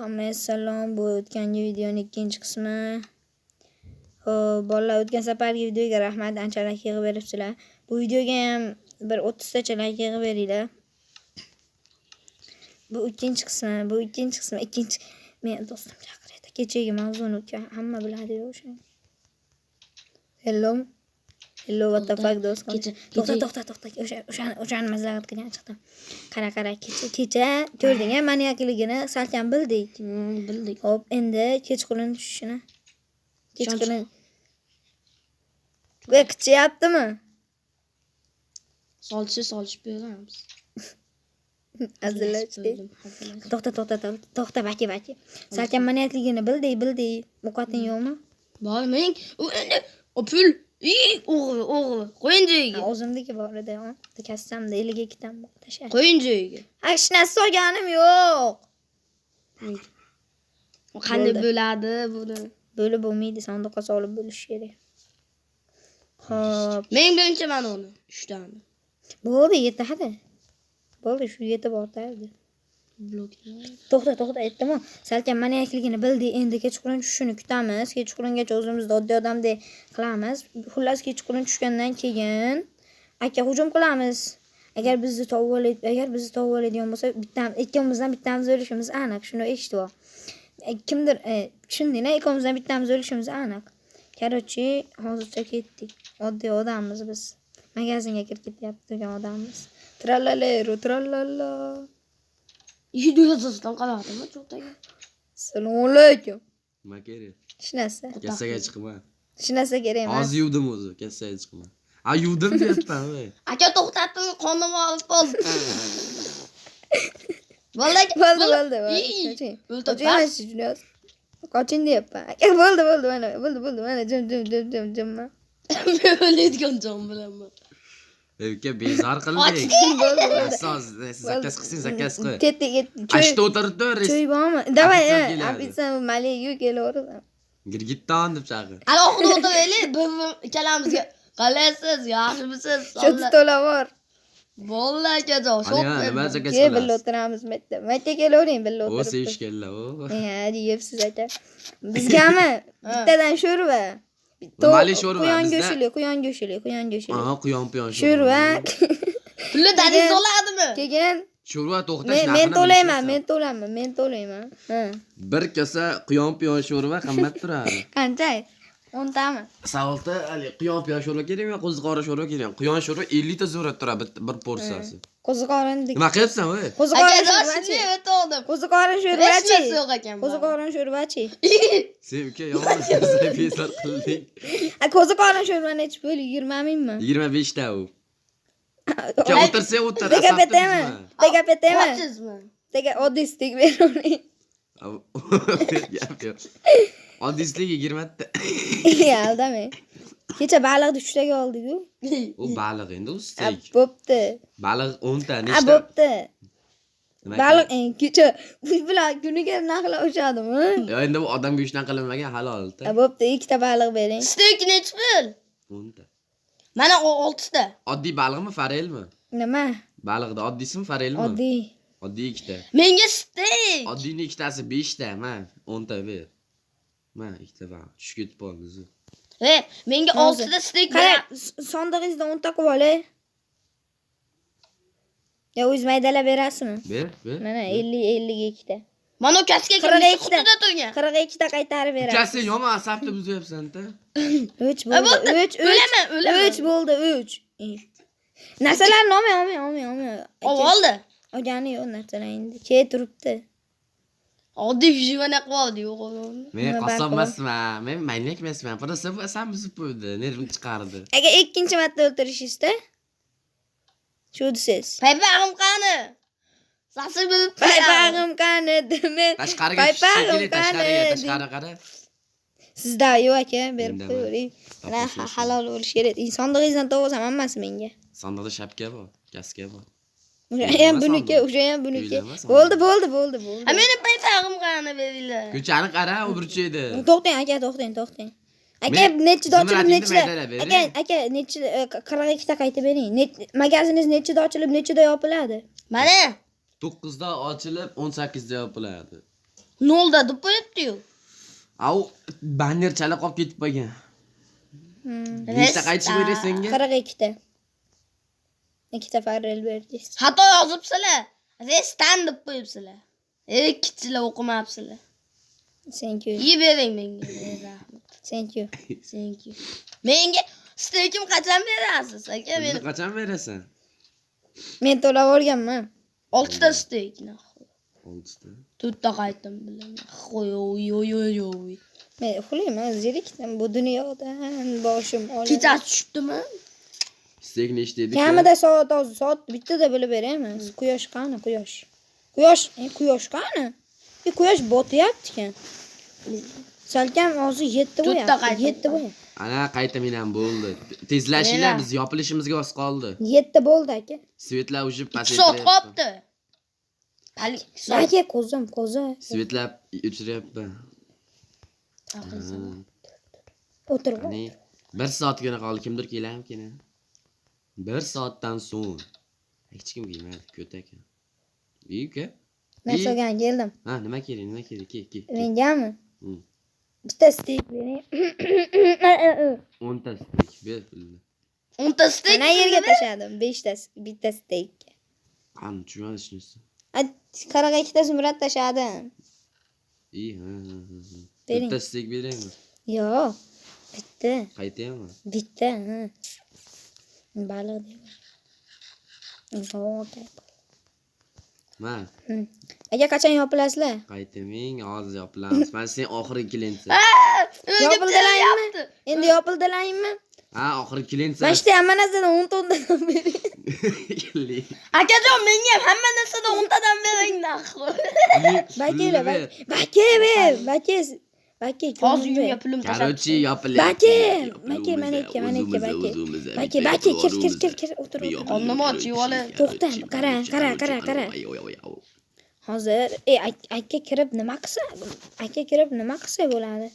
Hammaga salom. Bu o'tgangi videoning ikkinchi qismi. Xo'p, bolalar o'tgan safargi videoga rahmat, ancha like yig'ib beribsizlar. Bu videoga ham bir 30 tacha like yig'ib beringlar. Bu ikkinchi qismi, ikkinchi men do'stim chaqiradi. Kechagi mavzuni hamma biladi o'sha. Hello, what the fuck do'st. To'xta. O'shani maslahat qilgan chiqdim. Qara, kecha ko'rding-a maniakligini salkam bildik. Bildik. Xo'p, endi kechqurun tushishini. Kechqurun. Bu kichyaptimi? Solishib beramiz. Azilashdi. To'xta, baki. Salkam maniakligini bildik. Ovqating yo'qmi? Bor, men opul. O'g'ri. Qo'ying joyiga. O'zimniki bor edi, ha. Kassamda 52 dan bor tashar. Qo'ying joyiga. Hech narsa solganim yo'q. Qanday bo'ladi buni? Bo'lib bo'lmaydi, sandiqqa solib bo'lish kerak. Xo'p. Men birinchi mana uni 3 tani. Bo'ldi, yetadi. Bo'ldi, shu yetib o'tadi. To'xta, aytdim-ku. Salkam maniakligini bildik. Endi kechqurun tushishini kutamiz. Kechqurungacha o'zimizni oddiy odamdek qilamiz. Xullas kechqurun tushgandan keyin aka hujum qilamiz. Agar bizni tovib oladigan bo'lsa, ikkimizdan bittamiz o'lishimiz aniq. Shuni eshitib ol. Kimdir tushundingmi? Ikkimizdan bittamiz o'lishimiz aniq. Qarochi, hozircha ketdik. Oddiy odammiz biz. Magazinga kirib ketyapti turgan odammiz. Trallala. Video yozasidan qaladimi cho'taga? Assalomu alaykum. Nima kerak? Hech narsa. Kassaga chiqma. Hech narsa kerak emas. Hozir yuvdim o'zi, kassaga chiqma. Yuvdim deyapman-ku. Aka to'xtatdim, qonim olib qoldi. Bo'ldi. Qochin deyapman. Aka bo'ldi, mana jim. Men o'laydigan jon bilaman. Aka bezor qildik. Asos, zakaz qilsang zakaz qil. Ketdi. Ashta o'tirib-tur. Choy bormi? Davay, abitsam maliyu kelaveradi. Girgitton deb chaqir. Hali oxirida o'tiraylik, bir ikkalamizga qalaysiz, yaxshimisiz? Shu to'la bor. Bo'ldi akajon, shok. Nima zakaz Ke birga qilasiz? o'tiramiz maytda kelavering birga O o'tirib. sevishganlar, o. Deyapsiz aka. Bizgami? Bittadan sho'rva. Mali sho'rva bizda. Quyon go'shili. Aha, quyon Sho'rva. Pulni dadingiz oladimi? Keyin sho'rva to'xtash men to'layman. Ha. Bir kosa quyon sho'rva qimmat turadi. Qancha? 10 tami? Savolda hali quyon sho'rva kerakmi, qo'ziqori sho'rva kerakmi? Quyon sho'rva 50 ta zo'rab turadi bir porsiyasi. Qo'ziqorin. Nima qilyapsan, voy? Qo'ziqorin sho'rvachi. Qo'ziqorin sho'rvachi. Hech narsa yo'q ekan. Qo'ziqorin sho'rvachi. Sen uka yomon bezor qilding. Qo'ziqorin sho'rvani ichib bo'l 20 mingmi? 25 ta u. Uka o'tirsa o'tir. Tegapetami? Ochizmi? Oddiy stek bering. Gap yo'q. Oddiysizlik 20 ta. Aldamay. Kecha baliqni 3 taga oldik-ku. U baliq endi u steak. Bo'pti. Baliq 10 ta, nechta? Bo'pti. Baliq kecha bular kuniga naqla o'shadimi? Endi bu odamga shunaqa qilinmagan halol-da. Bo'pti, 2 ta baliq bering. Steak nechi pul? 10 ta. Mana 6 ta. Oddiy baliqmi, farelmi? Nima? Baliqda oddiysimi, farelmi? Oddiy. Oddiy 2 ta. Menga steak. Oddiyning ikkitasi 5 ta, man 10 ta ber. Man 2 ta baliq tushib ketib qoldi. Menga 6 ta steak ber. Sondig'ingizda 10 ta qilib olay. Ya o'z maydalab berasizmi? Ber. Mana 52 ta. Mana ukasiga qutida turgan. 42 ta qaytarib berasiz. Ukasi yomon asabni buzyapsan-da. 3 bo'ldi. 3 bo'ldi, 3. Narsalarni olmay. Oldi. Olgani yo'q narsalarni. Key turibdi. Oddiy jivana qildi yo'q. Men qasob emasman, men maniak emasman. Prosta bu asam buzib qo'ydi, nervimni chiqardi. Agar ikkinchi marta o'tirishingizda shu desiz. Paypag'im qani? Sasi bilib Paypag'im qani men. Tashqariga tashqari qara. Sizda yo'q aka, berib qo'ying. Mana halol bo'lish kerak. Sondig'ingizdan topsam hammasi menga. Sondig'da shapka bor, kaska bor. O'sha ham buniki. Bo'ldi. Ha meni paypag'im qani beringlar. Ko'chani qara, u burchaydi. To'xtang aka, to'xtang. Aka nechida ochilib nechida? Aka nechida 42 ta qaytib bering. Magaziningiz nechida ochilib nechida yopiladi? Mana 9 da ochilib 18 da yopiladi. Nolda deb qo'yibdi-yu. Au banner chala qolib ketib qolgan. Nechta qaytishib berdi senga? 42 ta. 2 ta farrel berdi. Xato yozibsizlar. Restan deb qo'yibsizlar. Ikkichilar o'qimabsizlar. Thank you. Yeb bering menga. Rahmat. Thank you. Thank you. Menga stekim qachon berasiz aka? Meni Men qachon berasan? Men to'lab olganman. 6 ta stek. 6ta. 4 ta qaytim bilan. Oy. Men uxlayman, zerikdim bu dunyodan boshim oladi. Kechasi tushibdimi? Stek nechta edi? Kamida soat bittada bilib beramiz. Quyosh qani, quyosh? Quyosh qani? Quyosh botyapti ekan. Salkam hozir 7 To'rtta bo'lyapti. qayta. 7 bo'lyapti. Ana qayta men ham bo'ldi. Tezlashinglar, biz yopilishimizga oz qoldi. 7 bo'ldi aka. Svetlar уже 2 soat qolibdi. Hali 2 soat. Aka ko'zi. Svetlar o'chiryapti. O'tirib. Qani 1 soatgina qoldi. Kimdir kelarmikin? 1 soatdan so'ng. Hech kim kelmadi, ko'ta ekan. Uka? Narsaga keldim. Ha, nima kerak? Ke. Mengami? Hmm. Bitta stek bering. 10 ta stek ber pulni. 10 ta stek. Ana yerga tashladim. 5 ta, bitta stek. Qani tushunadi shunisi. 42 ta zumrad tashladim. Ha. Bering. Bitta stek beraymi? Yo'q. Bitta. Qaytaymi? Bitta, ha. Baliq deyman. Okay. Ma, Aka qachon yopilasizlar? qaytaming, hozir yopilamiz. Men sen oxirgi klientsan. Yopildilarmi? Endi yopildilarmi? Ha, oxirgi klientsan. Bashta hamma narsadan 10 tonnadan bering. Akajon menga ham hamma narsadan 10 tadan bering naxir. Baka. Hozir uyga pulim tashlab. Короче, yopilyapti. Baka, mana kir, o'tir. Qonnimi ochib olib. To'xta, qara. Hozir aka kirib nima qilsa bo'ladi?